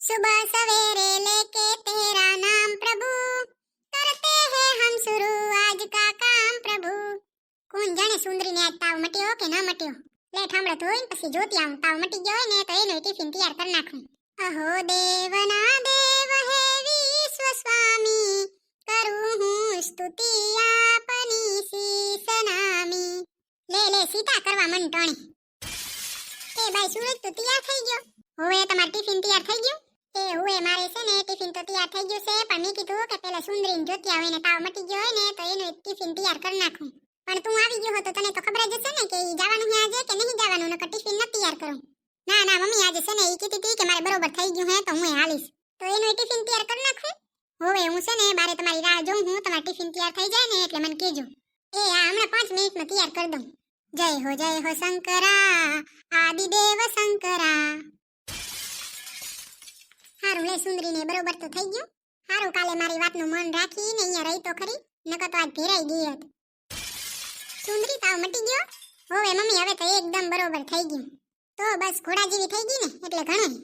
सुबह सवेरे लेके तेरा नाम प्रभु करते हैं हम शुरू आज का काम प्रभु। કોણ જાણે સુંદરીને આજ તાવ મટ્યો કે ના મટ્યો. લે ઠામડો ધોઈને પછી જોતી આવું. તાવ મટી ગયો હોય ને તો એનો ટિફિન તૈયાર કરી નાખું. અહો દેવના દેવ હે વિશ્વ સ્વામી કરું હું સ્તુતિ આપની શીશ નામી. લે લે સીતા કરવા મન ટણી. એ ભાઈ સુરજ તો તૈયાર થઈ ગયો. હવે તમાર ટિફિન તૈયાર થઈ ગયું. એ હવે મારે છે ને ટિફિન તો તૈયાર થઈ ગયું છે, પણ મેં કીધું કે પેલા સુંદરીને જોતી આવે ને તાવ મટી ગયો હોય ને તો એનો ટિફિન તૈયાર કરી નાખું. પણ તું આવી ગયો હતો તને તો ખબર જ હશે ને કે ઈ જવાનું છે આજે કે નહીં જવાનું, નકર ટિફિન ન તૈયાર કરું. ના ના મમ્મી આજે છે ને ઈ કીધી હતી કે મારે બરોબર થઈ ગયું હે તો હું હાલીશ, તો એનો ટિફિન તૈયાર કરી નાખું. હવે હું છે ને બારે તમારી રાહ જોઉં હું, તમારું ટિફિન તૈયાર થઈ જાય ને એટલે મને કહેજો. એ આ હમણાં 5 મિનિટમાં તૈયાર કરી દઉં. જય હો શંકરા આદિદેવ શંકરા. હારું લે સુંદરીને બરોબર તો થઈ ગયું. હારું કાલે મારી વાતનું મન રાખીને અહીંયા રહી તો ખરી, નકર તો આજ ભેરાઈ ગઈ હોત. સુંદરી તાવ મટી ગયો. હવે મમ્મી હવે તો એકદમ બરોબર થઈ ગયું. તો બસ ઘોડા જેવી થઈ ગઈ ને એટલે ઘણું.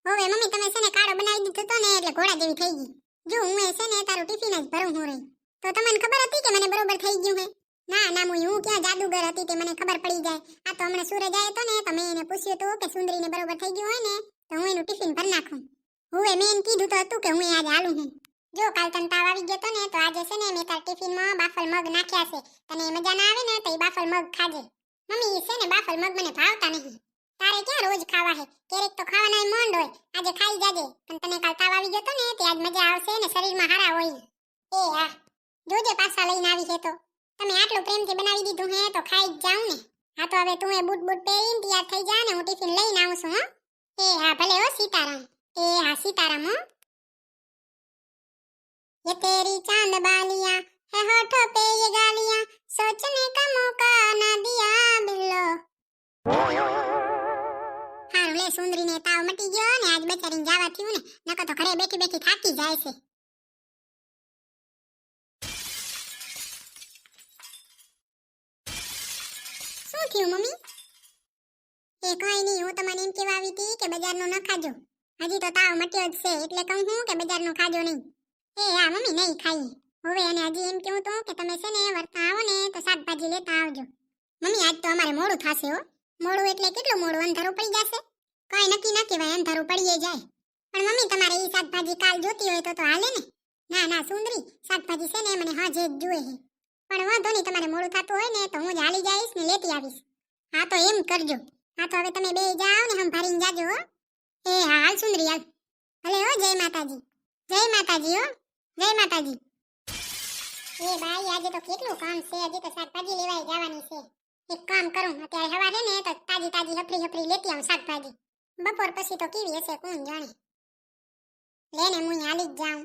હવે મમ્મી તમે છે ને કાળો બનાવી દીધો તો ને એટલે ઘોડા જેવી થઈ ગઈ. જો હું એ છે ને તારું ટિફિન જ ભરું હું રહી. તો તમને ખબર હતી કે મને બરોબર થઈ ગયું હે? ના ના હું ક્યાં જાદુગર હતી તે મને ખબર પડી જાય. આ તો હમણાં સૂરજ આવ્યો તો ને તો મેં એને પૂછ્યું હતું કે સુંદરીને બરોબર થઈ ગયું હોય ને તો હું એનું ટિફિન ભરી નાખું. હવે મેં એને કીધું તો હતું કે હું આજે હાલું હું. જો કાલ તને તાવ આવી ગયો તો ને તો આજે છે ને મેં તાર ટિફિનમાં બાફલ મગ નાખ્યા છે. તને મજા ના આવે ને તો એ બાફલ મગ ખાજે. મમ્મી છે ને બાફલ મગ મને ભાવતા નહીં. તારે ક્યાં રોજ ખાવા હે? ક્યારેક તો ખાવાના મોંડ હોય. આજે ખાઈ જાજે. પણ તને કાલ તાવ આવી ગયો તો ને તે આજ મજા આવશે ને શરીરમાં હારા હોય. એ હા જોજે પાછા લઈને આવી છે તો. તમે આટલું પ્રેમથી બનાવી દીધું હે તો ખાઈ જ જાઉં ને. હા તો હવે તું એ બૂટ પહેરીને તૈયાર થઈ જા ને હું ટિફિન લઈને આવું છું. હા એ હા ભલે હો સીતારામ. એ હા સીતારામ હો. ये तेरी चांद बालियां है होठों पे ये गालियां सोचने का मौका ना दिया बिल्लो. हारू ले सुंदरीने ताव मटी गयो ने आज बेचारीने जावा थયું ને, નકર તો ઘરે બેઠી બેઠી થાકી જાય છે. શું થયું મમ્મી? એ કાઈ નહીં, હું તમને એમ કહેવા આવી હતી કે બજારનું ન ખાજો. હજી તો તાવ મટ્યો જ છે એટલે કહું હું કે બજારનું ખાજો નહીં. એ હા મમ્મી નહીં ખાઈ. હવે અને હજી એમ કહું તો કે તમે છે ને વર્તા આવો ને તો શાકભાજી લેતા આવજો. મમ્મી આજ તો અમારે મોડું થશે હો. મોડું એટલે કેટલું મોડું? અંધારું પડી જશે. કઈ નક્કી ન કહેવાય, અંધારું પડીએ જાય. પણ મમ્મી તમારે ઈ શાકભાજી કાલ જોતી હોય તો હાલે ને? ના ના સુંદરી શાકભાજી છે ને મને હાજે જ જોઈએ છે. પણ વાંધો નહીં, તમારે મોડું થતું હોય ને તો હું જ હાલી જઈશ ને લેતી આવીશ. હા તો એમ કરજો. હા તો હવે તમે બે જાઓ ને સંભાળીને જાજો હો. એ હા હાલ સુંદરી હાલ. ભલે હો. જય માતાજી. જય માતાજી હો. જય માતાજી. એ ભાઈ આજે તો કેટલું કામ છે. હજી તો શાકભાજી લેવાય જવાની છે. એક કામ કરું અત્યારે સવારે ને તો તાજી તાજી હફરી લેતી આવું શાકભાજી. બપોર પછી તો કેવી હશે કોણ જાણે. લેને હું હાલી જ જાઉં.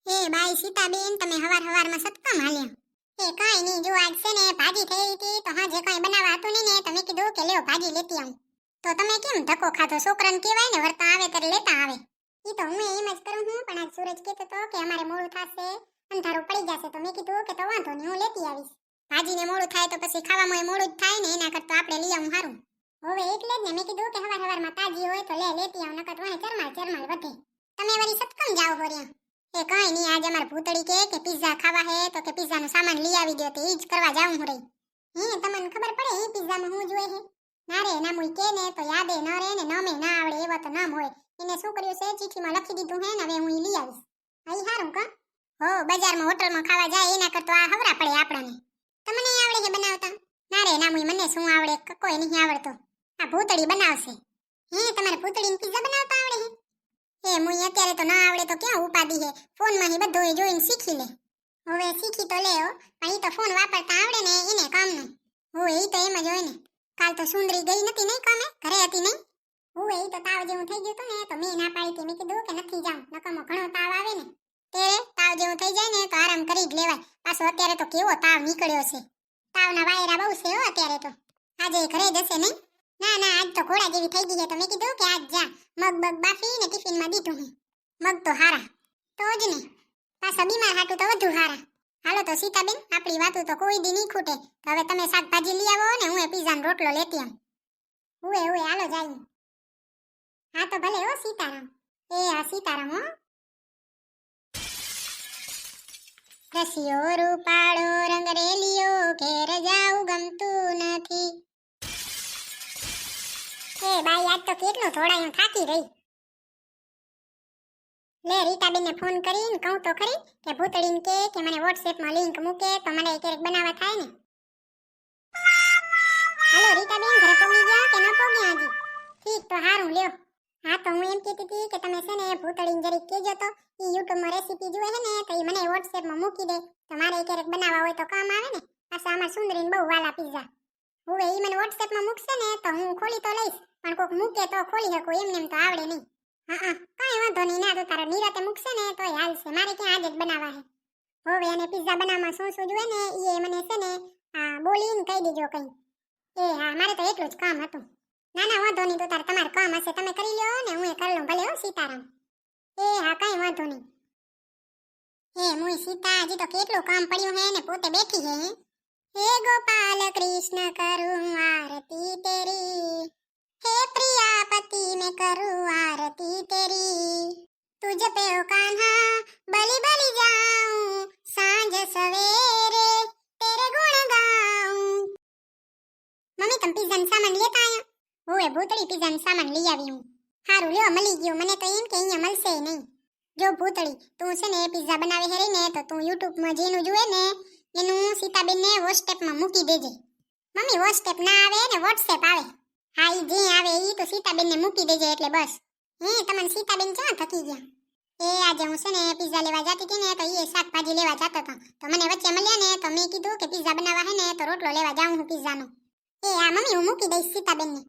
એ બાઈ સીતાબેન તમે હવારમાં સતકમ હાલ્યા. એ કાઈ નહીં, જો આજ છે ને ભાજી થઈ હતી તો હાજે કઈ બનાવવા હતું નહીં ને તમે કીધું કે લ્યો ભાજી લેતી આવું. તો તમે કેમ ધક્કો ખાધો? છોકરાને કહેવાય ને વર્તા આવે ત્યારે લેતા આવે. ઈ તો હું એમ જ કરું હું, પણ આજ સૂરજ કહેતો તો કે અમારે મોડું થશે, અંધારું પડી જશે, તો મેં કીધું કે તો વાંધો નહીં હું લેતી આવીશ. ભાજીને મોડું થાય તો પછી ખાવામાં મોડું જ થાય ને, એના કરતા આપણે લઈ આવું સારું. હવે એટલે જ ને મેં કીધું કે હવારમાં તાજી હોય તો લેતી આવું, નકર તો ચરમાળ વધે. તમે વળી સતકમ જાઓ હોર્યા. એ કઈ નહીં, આજે અમાર ભૂતળી કે પિઝા ખાવા હે તો કે પિઝાનો સામાન લઈ આવી દો, તો ઈ જ કરવા જાઉં હું રહી. તમને ખબર પડે ઈ પિઝામાં હું જોઈએ હે? ના રે ના મુઈ કે ને તો યાદે ન રહે ને નમે ના આવડે એવો તો નામ હોય. એને શું કર્યું છે ચીઠીમાં લખી દીધું હે ને હવે હું ઈ લઈ આવીશ. આઈ હારું કા? હો બજારમાં હોટલમાં ખાવા જાય એના કરતો આ હવરા પડે આપણને. તમને આવડે છે બનાવતા? ના રે ના મુઈ મને શું આવડે, કોઈ નહીં આવડતો. આ ભૂતળી બનાવશે. તમારે ભૂતળીને પિઝા બનાવતા આવડે હે? એ મુઈ અત્યારે તો ના આવડે તો ક્યાં ઉપાડી હે, ફોનમાં હી બધું જોઈને શીખી લે. હવે શીખી તો લે હો, પણ ઈ તો ફોન વાપરતા આવડે ને એને કામનું. હોય ઈ તો એમ જ હોય ને. કાલ તો સુંદરી ગઈ નથી નહીં કામે, ઘરે હતી નહીં. હોય ઈ તો તાવ જેવું થઈ ગયું હતું ને તો મેં ના પાડી હતી. મેં કીધું કે નથી જાઉં, નકમો ઘણો તાવ આવે ને તે તાવ જેવું થઈ જાય ને તો આરામ કરી જ લેવાય. પાછો અત્યારે તો કેવો તાવ નીકળ્યો છે. તાવના વાયરા બહુ છે હો અત્યારે તો. આજે ઘરે જશે નહીં? ના ના આજ તો ઘોડા જેવી થઈ ગઈ છે, તો મેં કીધું કે આજ જા મગ બગ બાફીને ટિફિનમાં દીધું હે. મગ તો હારા તો જ ને, પાછા બીમાર હાટું તો વધુ હારા. હાલો તો સીતાબેન, આપણી વાતો તો કોઈ દી નહીં ખૂટે. તો હવે તમે શાકભાજી લઈ આવો ને હું પીઝાનો રોટલો લેતી આવું. ઉએ હાલો જાય. હા તો ભલે હો સીતારામ. હા સીતારામ હો. રસિયો રૂપાળો રંગ રેલિયો ઘેર જાવું ગમતું નથી. બાઈ આજ તો કેટલું થોડાયું થાકી રહી. લે રીતાબેનને ફોન કરીને કહું તો ખરી કે ભૂતળીને કે મને વોટ્સએપમાં લિંક મૂકે તો મને ક્યારેક બનાવવા થાય ને. હાલો રીતાબેન, ઘરે પહોંચી ગયા કે ન પહોંચ્યા હજી? ઠીક તો હારું લ્યો. હા તો હું એમ કહેતી હતી કે તમે છે ને ભૂતળીને જરીક કહેજો તો ઈ યુટ્યુબમાં રેસીપી જોવે છે ને તો ઈ મને વોટ્સએપમાં મૂકી દે તો મારે ક્યારેક બનાવવા હોય તો કામ આવે ને. પાછા અમાર સુંદરીને બહુ વાલા પીઝા. હવે ઈ મને વોટ્સએપમાં મૂકશે ને તો હું ખોલી તો લઈશ, પણ કોક મૂકે તો ખોલી શકું, એમને એમ તો આવડે નહીં. હા કાંઈ વાંધો નહીં. ના તો તારા નિરાતે મૂકશે ને તોય હાલશે. મારે ક્યાં આજ જ બનાવવા છે. હવે એને પીઝા બનાવવામાં શું શું જોઈએ ને એ મને છે ને બોલીને કહી દેજો કંઈ. હા મારે તો એટલું જ કામ હતું. ના વાંધો નહીં. તો તમારે કામ હશે તમે કરી લ્યો ને હું કરી લઉં. ભલે હો સીતારામ. હા કાંઈ વાંધો નહીં. મુઈ સીતા હજી તો કેટલું કામ પડ્યું હે ને પોતે બેઠી હે. હે ગોપાલ કૃષ્ણ કરું આરતી તેરી, हे प्रियापति मैं करूँ आरती तेरी, तुझ पे ओ कान्हा बलि बलि जाऊं, सांझ सवेरे तेरे गुण गाऊं. मम्मी तुम पिज़्ज़ा सामान लेता आया? ओए भूतड़ी पिज़्ज़ा सामान लई આવી હું. હારું લ્યો મળી ગયો. મને તો એમ કે અહીંયા મળશે નહીં. જો ભૂતળી તું છે ને પિઝા બનાવે હેરી ને તો તું YouTube માં જેનું જોવે ને એનું સીતાબેનને WhatsApp માં મૂકી દેજે. મમ્મી WhatsApp ના આવે ને WhatsApp આવે. હા ઈ જે આવે ઈ તો સીતાબેનને મૂકી દેજે એટલે બસ. તમને સીતાબેન ક્યાં થકી ગયા? આજે હું છે ને પિઝા લેવા જતી હતી ને તો એ શાકભાજી લેવા જતો હતો તો મને વચ્ચે મળ્યા ને તો મેં કીધું કે પિઝા બનાવવા હે ને તો રોટલો લેવા જાઉં હું પિઝાનો. હા મમ્મી હું મૂકી દઈશ સીતાબેનને.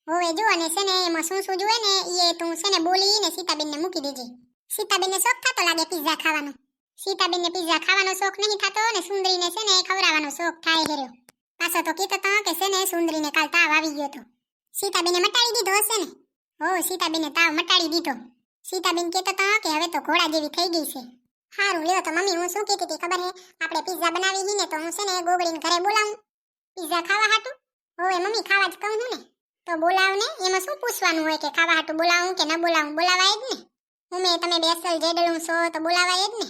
હવે જો અને છે ને એમાં શું શું જોઈએ ને એ તું છે ને બોલીને સીતાબેનને મૂકી દેજે. સીતાબેનને શોખ થતો લાગે પિઝા ખાવાનો. સીતાબેનને પિઝા ખાવાનો શોખ નહીં થતો ને સુંદરીને છે ને ખવડાવવાનો શોખ થાય હેર્યો. પાછો તો કીધો તો કે છે ને સુંદરીને કાલ તાવ આવી ગયો તો સીતાબેને મટાડી દીધો હશે ને. સીતાબેને તાવ મટાડી દીધો. સીતાબેન કહેતો તો કે હવે તો ઘોડા જેવી થઈ ગઈ છે. હારું લ્યો તો મમ્મી હું શું કહેતી હતી ખબર હે? આપણે પિઝા બનાવી હી ને તો હું છે ને ગોગડીને ઘરે બોલાવું પિઝા ખાવા હાટું. મમ્મી ખાવા જ કહું છું ને તો બોલાવ ને. એમાં શું પૂછવાનું હોય કે ખાવા હાટું બોલાવું કે ન બોલાવું? બોલાવાય જ ને. તમે બેસલ જેડલું છો તો બોલાવાય જ ને.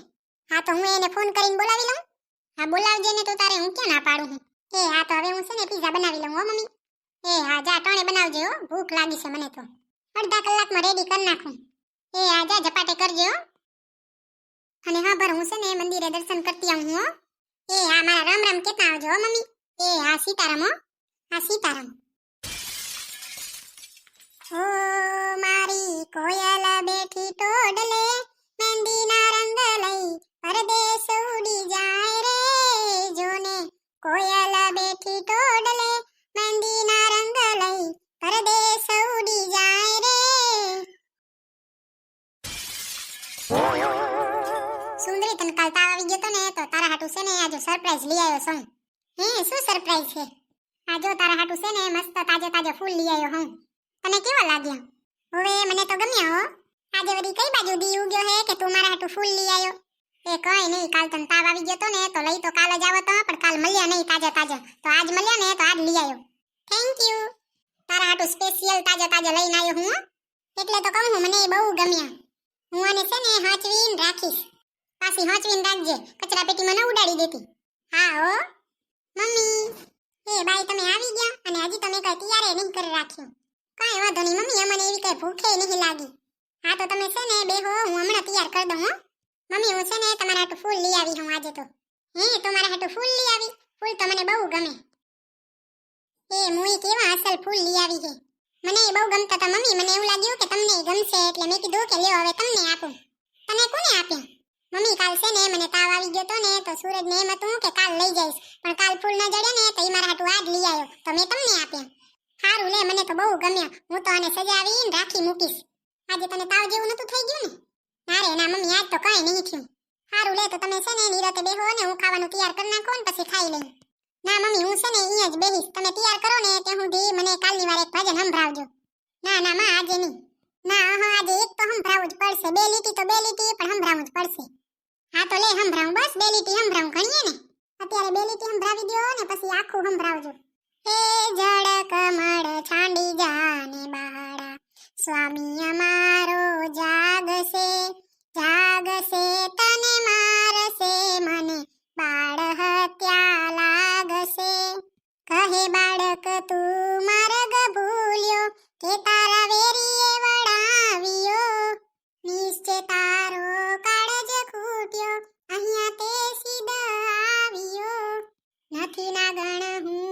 હા તો હું એને ફોન કરીને બોલાવી લઉં. હા બોલાવજે ને તો તારે હું ક્યાં ના પાડું હું. હા તો હવે હું છે ને પિઝા બનાવી લઉં હો મમ્મી. હા જા ટાણે બનાવજે હો, ભૂખ લાગી છે મને તો. અડધા કલાકમાં રેડી કરી નાખું. હા જા ઝપાટે કરજે હો. અને હા ભર હું છે ને મંદિરે દર્શન કરતી આવું હો. હા મારા રામ રામ કહેતા આવજો હો મમ્મી. હા સીતારામ હો. હા સીતારામ. ઓ મારી કોયલ બેઠી ટોડલે મહેંદીના રંગ લઈ પરદેશ ઉડી જાય રે જોને. કોયલ બેઠી ટોડલે મહેંદીના રંગ લઈ પરદેશ ઉડી જાય રે. સુંદરી તને કાલ તાવ આવી ગયો તો ને તો તારા હાટુ છે ને આજે સરપ્રાઈઝ લઈ આવ્યો છું. શું સરપ્રાઈઝ છે? આ જો તારા હાટુ છે ને મસ્ત તાજા ફૂલ લઈ આવ્યો હું. તને કેવા લાગ્યા? હવે મને તો ગમ્યા હો. આજે વળી કઈ બાજુ દી ઉગ્યો હે કે તું મારા હાટુ ફૂલ લઈ આવ્યો? કઈ નહીં, કાલ તને તાવ આવી ગયો તો ને તો લઈ તો કાલ જ આવો તો પણ કાલ મળ્યા નહીં તાજા તો આજ મળ્યા ને તો આજ લઈ આવ્યો. Thank you. તારા હાટુ સ્પેશિયલ તાજા લઈને આવ્યો હું. એટલે તો કહું મને બહુ ગમ્યા. હું આને છે ને હાંચવીને રાખીશ. પાછી હાંચવીને રાખજે, કચરા પેટીમાં ન ઉડાડી દેતી. હા હો મમ્મી. બાઈ તમે આવી ગયા અને હજી તમે કઈ તૈયાર નહીં કરી રાખ્યો. કાંઈ વાંધો નહીં મમ્મી, અમને એવી કઈ ભૂખે નહીં લાગી. હા તો તમે છે ને બેહો, હું હમણાં તૈયાર કરી દઉં હો. મમ્મી હું છે ને તમારા હાટુ ફૂલ લઈ આવી હું આજે તો. તમારા હાટુ ફૂલ લઈ આવી? ફૂલ તો મને બહુ ગમે. મુઈ કેવા અસલ ફૂલ લઈ આવી છે. મને બહુ ગમતા હતા મમ્મી. મને એવું લાગ્યું કે તમને ગમશે એટલે મેં કીધું કે લ્યો હવે તમને આપું. તને કોને આપ્યા? મમ્મી કાલ છે ને મને તાવ આવી ગયો તો ને તો સૂરજને એમ હતું કે કાલ લઈ જઈશ પણ કાલ ફૂલ ન જડે ને તો ઈ મારા હાટુ આજ લઈ આવ્યો તો મેં તમને આપ્યા. હારું લે, મને તો બહુ ગમ્યા. હું તો આને સજાવીને રાખી મૂકીશ. આજે તને તાવ જેવું નતું થઈ ગયું ને? ના રે ના મમ્મી, આજ તો કઈ નહીં થયું. હારું લે, તો તમે છે ને નિરાતે બેહો ને હું ખાવાનું તૈયાર કરી નાખો ને પછી ખાઈ લઈ. ના મમ્મી હું છે ને અહીંયા જ બેહીશ. તમે તૈયાર કરો ને ત્યાં સુધી મને કાલની વાર એક ભજન સંભળાવજો. ના માં આજે નહીં. ના આજે એક તો સંભળાવવું જ પડશે. બે લીટી પણ સંભળાવવું જ પડશે. હા તો લે સંભળાવું, બસ બે લીટી સંભળાવું, ગણીએ ને. અત્યારે બે લીટી સંભળાવી દ્યો ને પછી આખું સંભળાવજો. હે જળ કમળ છાંડી જાને બાળા, સ્વામી અમારો જાગશે, જાગશે તને મારશે, મને બાળ હત્યા લાગશે. કહે બાળક તું માર્ગ ભૂલ્યો, કે તારા વેરીએ વળાવ્યો, નિશ્ચય તારો કાળજ ખૂટ્યો, અહીંયા તે સીધા આવ્યો. નથી ના ગણ હું